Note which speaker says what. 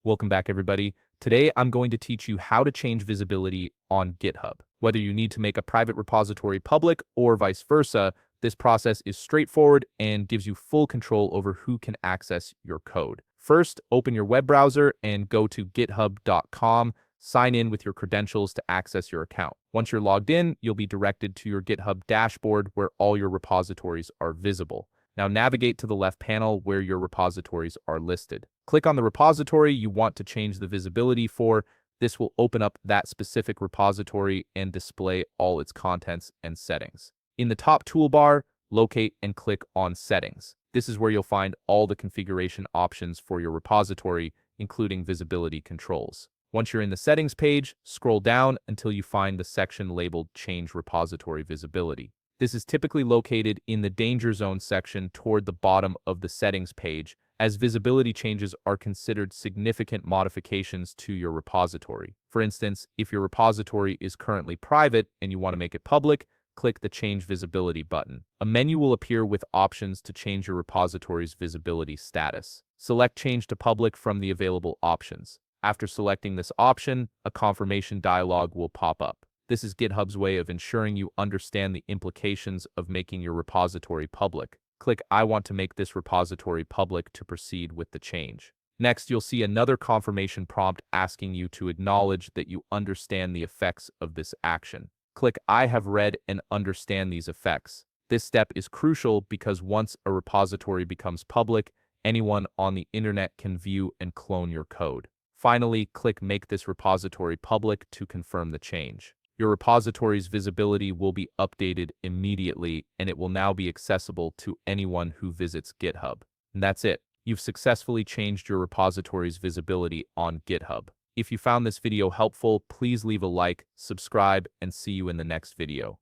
Speaker 1: Welcome back, everybody. Today, I'm going to teach you how to change visibility on GitHub. Whether you need to make a private repository public or vice versa, this process is straightforward and gives you full control over who can access your code. First, open your web browser and go to github.com. Sign in with your credentials to access your account. Once you're logged in, you'll be directed to your GitHub dashboard where all your repositories are visible. Now navigate to the left panel where your repositories are listed. Click on the repository you want to change the visibility for. This will open up that specific repository and display all its contents and settings. In the top toolbar, locate and click on Settings. This is where you'll find all the configuration options for your repository, including visibility controls. Once you're in the settings page, scroll down until you find the section labeled Change Repository Visibility. This is typically located in the Danger Zone section toward the bottom of the settings page, as visibility changes are considered significant modifications to your repository. For instance, if your repository is currently private and you want to make it public, click the Change Visibility button. A menu will appear with options to change your repository's visibility status. Select Change to Public from the available options. After selecting this option, a confirmation dialog will pop up. This is GitHub's way of ensuring you understand the implications of making your repository public. Click I want to make this repository public to proceed with the change. Next, you'll see another confirmation prompt asking you to acknowledge that you understand the effects of this action. Click I have read and understand these effects. This step is crucial because once a repository becomes public, anyone on the internet can view and clone your code. Finally, click Make this repository public to confirm the change. Your repository's visibility will be updated immediately, and it will now be accessible to anyone who visits GitHub. And that's it. You've successfully changed your repository's visibility on GitHub. If you found this video helpful, please leave a like, subscribe, and see you in the next video.